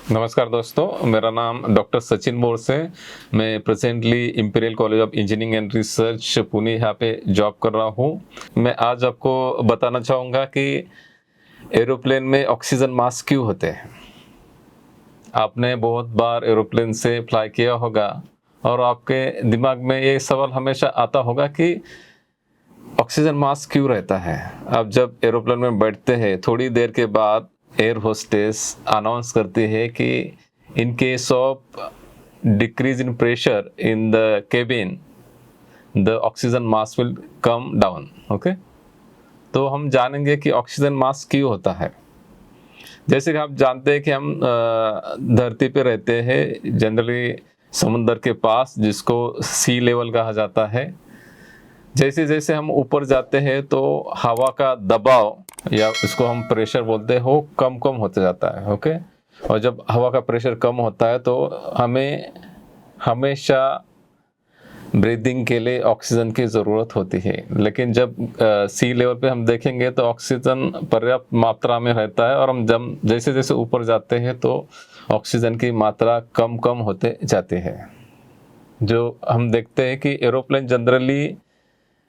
नमस्कार दोस्तों, मेरा नाम डॉक्टर सचिन बोर्स है। मैं presently imperial college of engineering and research Pune यहाँ पे जॉब कर रहा हूँ। मैं आज आपको बताना चाहूँगा कि एरोप्लेन में ऑक्सीजन मास्क क्यों होते हैं। आपने बहुत बार एरोप्लेन से फ्लाई किया होगा और आपके दिमाग में ये सवाल हमेशा आता होगा कि ऑक्सीजन मास्क क्यों रहता है। आप जब एरोप्लेन में बैठते हैं, थोड़ी देर के बाद एयर होस्टेस अनाउंस करती है कि in case of decrease in pressure in the cabin the oxygen mask will come down. Okay, तो हम जानेंगे कि ऑक्सीजन मास्क क्यों होता है। जैसे कि आप जानते हैं कि हम धरती पे रहते हैं, जनरली समुद्र के पास, जिसको सी लेवल कहा जाता है। जैसे जैसे हम ऊपर जाते हैं तो हवा का दबाव, या इसको हम प्रेशर बोलते हैं, वो कम कम होते जाता है। ओके, और जब हवा का प्रेशर कम होता है तो हमें हमेशा ब्रीदिंग के लिए ऑक्सीजन की ज़रूरत होती है। लेकिन जब सी लेवल पे हम देखेंगे तो ऑक्सीजन पर्याप्त मात्रा में रहता है, और हम जब जैसे जैसे ऊपर जाते हैं तो ऑक्सीजन की मात्रा कम कम होते जाती है। जो हम देखते हैं कि एरोप्लेन जनरली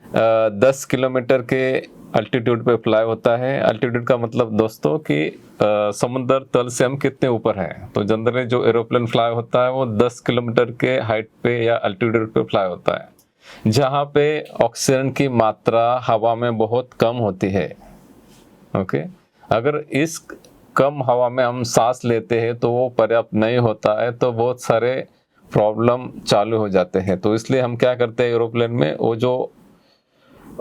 10 किलोमीटर के अल्टीट्यूड पे फ्लाई होता है। अल्टीट्यूड का मतलब दोस्तों कि समुद्र तल से हम कितने ऊपर हैं। तो जनरली जो एरोप्लेन फ्लाई होता है वो 10 किलोमीटर के हाइट पे या अल्टीट्यूड पे फ्लाई होता है, जहाँ पे ऑक्सीजन की मात्रा हवा में बहुत कम होती है। ओके, अगर इस कम हवा में हम सांस लेते हैं तो वो पर्याप्त नहीं होता है, तो बहुत सारे प्रॉब्लम चालू हो जाते हैं। तो इसलिए हम क्या करते हैं, एरोप्लेन में वो जो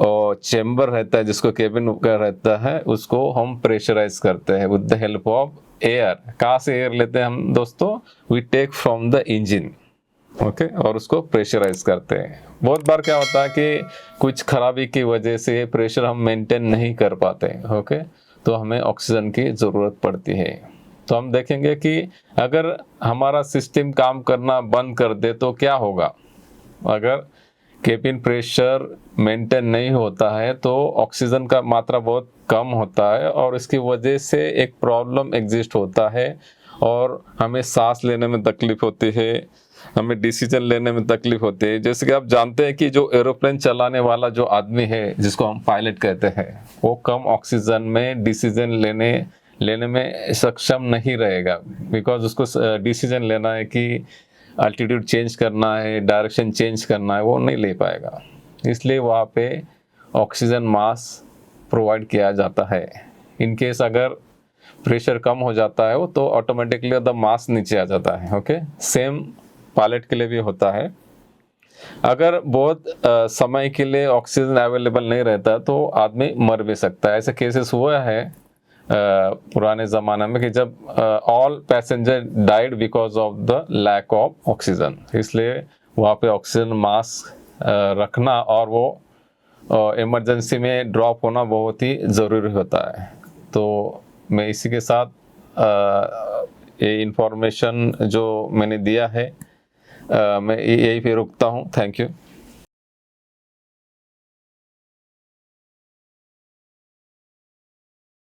और चेम्बर रहता है, जिसको केबिन का रहता है, उसको हम प्रेशराइज करते हैं with the help of air. कहाँ से एयर लेते हैं हम दोस्तों? We take from the engine. Okay, और उसको प्रेशराइज करते हैं। बहुत बार क्या होता है कि कुछ खराबी की वजह से प्रेशर हम मेंटेन नहीं कर पाते। ओके, तो हमें ऑक्सीजन की ज़रूरत पड़ती है। तो हम देखेंगे कि अगर हमारा सिस्टम काम करना बंद कर दे तो क्या होगा। अगर केबिन प्रेशर मेंटेन नहीं होता है तो ऑक्सीजन का मात्रा बहुत कम होता है, और इसकी वजह से एक प्रॉब्लम एग्जिस्ट होता है, और हमें सांस लेने में तकलीफ होती है, हमें डिसीजन लेने में तकलीफ होती है। जैसे कि आप जानते हैं कि जो एरोप्लेन चलाने वाला जो आदमी है, जिसको हम पायलट कहते हैं, वो कम ऑक्सीजन में डिसीजन लेने में सक्षम नहीं रहेगा। बिकॉज उसको डिसीजन लेना है कि अल्टीट्यूड चेंज करना है, डायरेक्शन चेंज करना है, वो नहीं ले पाएगा। इसलिए वहाँ पे ऑक्सीजन मास्क प्रोवाइड किया जाता है। इन केस अगर प्रेशर कम हो जाता है वो, तो ऑटोमेटिकली द मास्क नीचे आ जाता है। ओके, सेम पायलट के लिए भी होता है। अगर बहुत समय के लिए ऑक्सीजन अवेलेबल नहीं रहता तो आदमी मर भी सकता है। ऐसे केसेस हुआ है पुराने ज़माने में कि जब all passenger died because of the lack of oxygen. इसलिए वहाँ पे ऑक्सीजन मास्क रखना और वो इमरजेंसी में ड्रॉप होना बहुत ही ज़रूरी होता है। तो मैं इसी के साथ ये इंफॉर्मेशन जो मैंने दिया है, मैं यही पे रुकता हूँ। Thank you.